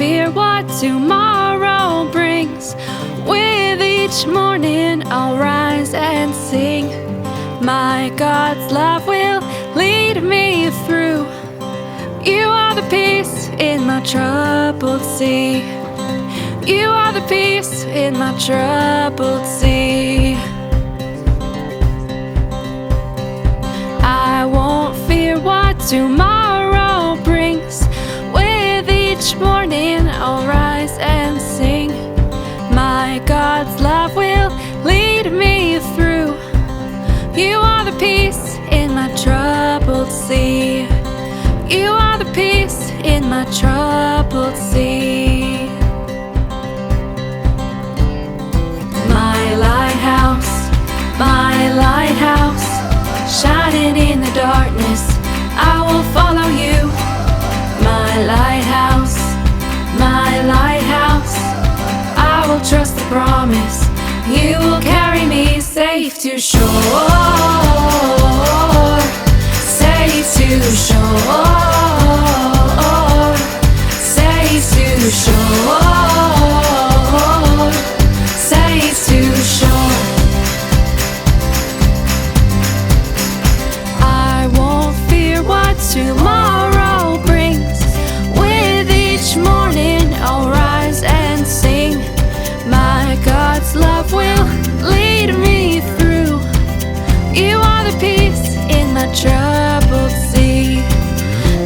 fear what tomorrow brings. With each morning I'll rise and sing. My God's love will lead me through. You are the peace in my troubled sea. You are the peace in my troubled sea. I won't fear what tomorrow brings. With each morning I'll rise and sing. My God's love will lead me through. You are the peace in my troubled sea. You are the peace in my troubled sea. My lighthouse, shining in the darkness, I will follow you. My lighthouse, I will trust the promise. You will carry me safe to shore, safe to shore, safe to shore, safe to shore. I won't fear what tomorrow brings. With each morning I'll rise and sing. My God's love will lead me through. You are the peace in my troubled sea.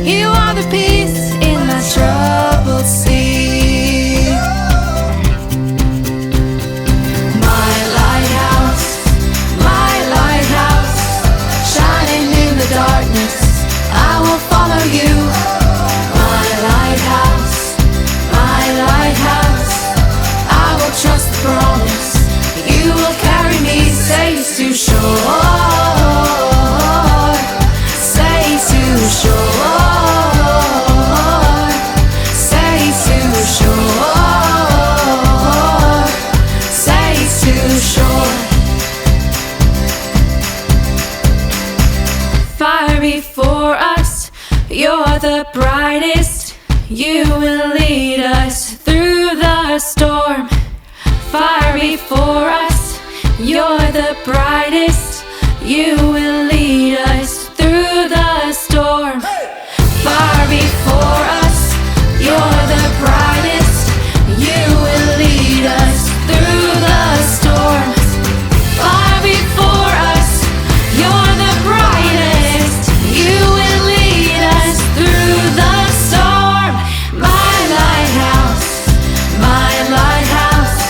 You are the peace in my troubled sea. My lighthouse, shining in the darkness, I will follow you. My lighthouse, I will trust the promise. You will carry me safe to shore, safe to shore, safe to shore, safe to shore. Fire before us, you're the brightest. You will lead us through the storm. Fire before us, you're the brightest. You will lead us through the storm. Fire before us, you're the brightest. You will lead us through the storm. Fire before us, you're the brightest. You will lead us through the storm. My lighthouse,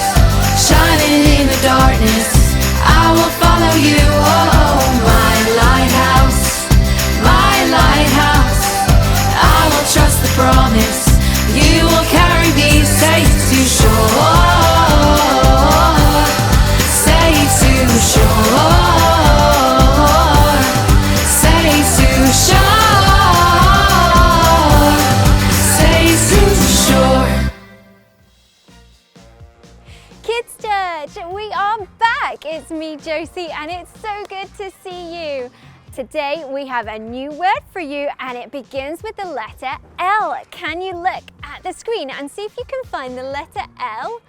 shining in the darkness, I will follow you. Oh, my lighthouse, I will trust the promise. You will carry me safe to shore, safe to shore, safe to shore, safe to shore. Kids Church, we are back. It's me, Josie, and it's so good to see you. Today we have a new word for you, and it begins with the letter L. Can you look at the screen and see if you can find the letter L?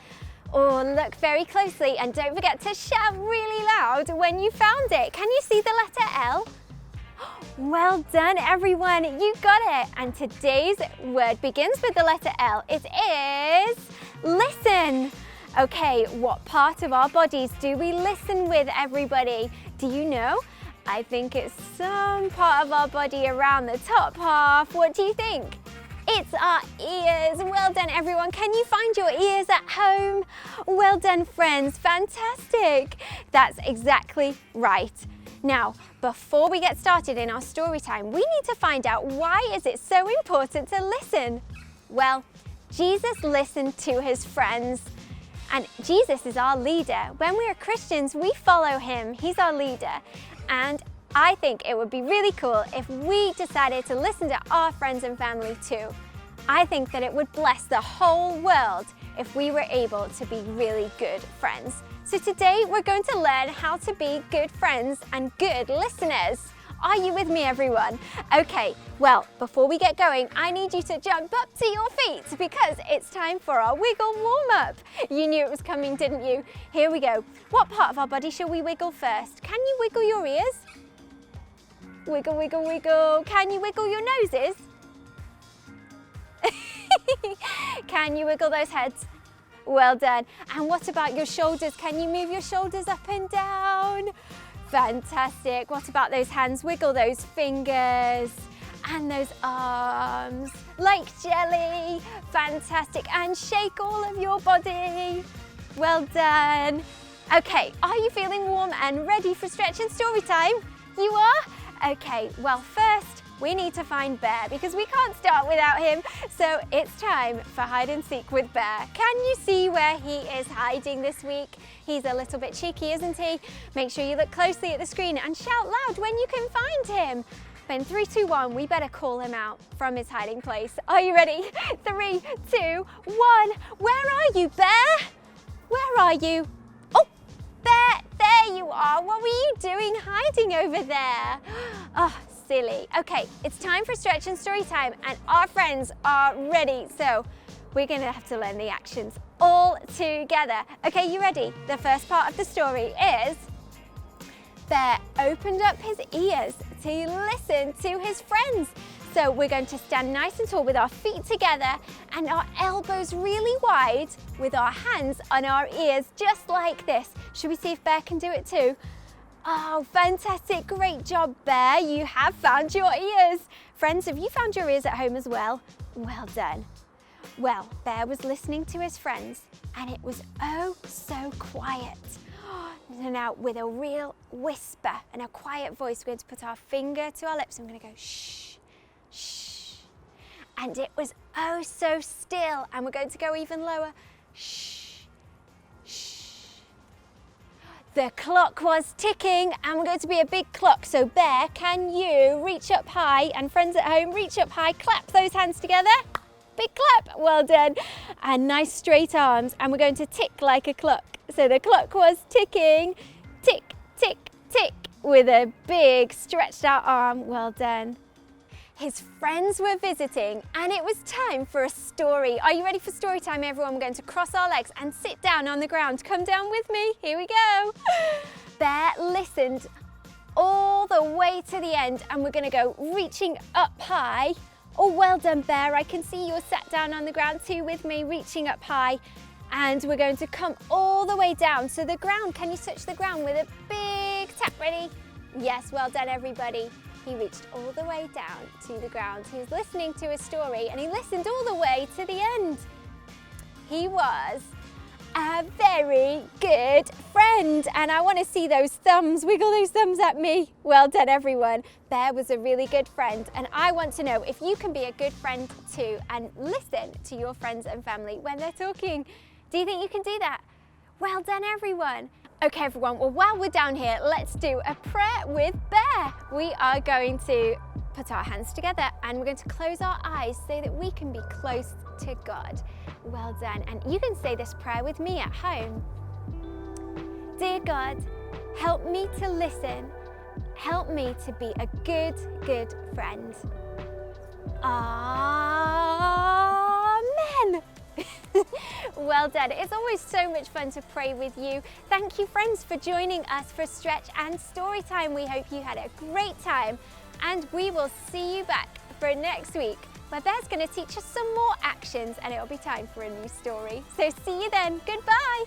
Or look very closely and don't forget to shout really loud when you found it. Can you see the letter L? Well done, everyone. You got it. And today's word begins with the letter L. It is listen. Okay, what part of our bodies do we listen with, everybody? Do you know? I think it's some part of our body around the top half. What do you think? It's our ears. Well done, everyone. Can you find your ears at home? Well done, friends. Fantastic. That's exactly right. Now, before we get started in our story time, we need to find out why is it so important to listen? Well, Jesus listened to his friends. And Jesus is our leader. When we are Christians, we follow him. He's our leader. And I think it would be really cool if we decided to listen to our friends and family too. I think that it would bless the whole world if we were able to be really good friends. So today we're going to learn how to be good friends and good listeners. Are you with me, everyone? Okay, well, before we get going, I need you to jump up to your feet because it's time for our wiggle warm-up. You knew it was coming, didn't you? Here we go. What part of our body shall we wiggle first? Can you wiggle your ears? Wiggle, wiggle, wiggle. Can you wiggle your noses? Can you wiggle those heads? Well done. And what about your shoulders? Can you move your shoulders up and down? Fantastic. What about those hands? Wiggle those fingers and those arms like jelly. Fantastic. And shake all of your body. Well done. Okay, are you feeling warm and ready for stretch and story time? You are? Okay, well first we need to find Bear because we can't start without him. So it's time for hide and seek with Bear. Can you see where he is hiding this week? He's a little bit cheeky, isn't he? Make sure you look closely at the screen and shout loud when you can find him. In 3, 2, 1, we better call him out from his hiding place. Are you ready? 3, 2, 1. Where are you, Bear? Where are you? Oh, Bear, there you are. What were you doing hiding over there? Oh, silly. Okay, it's time for stretch and story time and our friends are ready. So we're gonna have to learn the actions all together. Okay, you ready? The first part of the story is Bear opened up his ears to listen to his friends. So we're going to stand nice and tall with our feet together and our elbows really wide with our hands on our ears, just like this. Should we see if Bear can do it too? Oh, fantastic. Great job, Bear. You have found your ears. Friends, have you found your ears at home as well? Well done. Well, Bear was listening to his friends and it was oh so quiet. So now with a real whisper and a quiet voice, we're going to put our finger to our lips and we're going to go shh, shh. And it was oh so still and we're going to go even lower. Shh, shh. The clock was ticking and we're going to be a big clock. So Bear, can you reach up high and friends at home, reach up high, clap those hands together. Big clap, well done. And nice straight arms and we're going to tick like a clock. So the clock was ticking, tick, tick, tick, with a big stretched out arm, well done. His friends were visiting and it was time for a story. Are you ready for story time, everyone? We're going to cross our legs and sit down on the ground. Come down with me, here we go. Bear listened all the way to the end and we're gonna go reaching up high. Oh, well done, Bear. I can see you're sat down on the ground too with me, reaching up high. And we're going to come all the way down to the ground. Can you touch the ground with a big tap? Ready? Yes, well done, everybody. He reached all the way down to the ground. He was listening to a story and he listened all the way to the end. He was a very good friend. And I want to see those thumbs. Wiggle those thumbs at me. Well done, everyone. Bear was a really good friend. And I want to know if you can be a good friend too and listen to your friends and family when they're talking. Do you think you can do that? Well done, everyone. Okay, everyone, well, while we're down here, let's do a prayer with Bear. We are going to put our hands together and we're going to close our eyes so that we can be close to God. Well done. And you can say this prayer with me at home. Dear God, help me to listen. Help me to be a good friend. Amen. Well done. It's always so much fun to pray with you. Thank you, friends, for joining us for Stretch and Story Time. We hope you had a great time and we will see you back for next week where Bear's going to teach us some more actions and it'll be time for a new story. So see you then. Goodbye.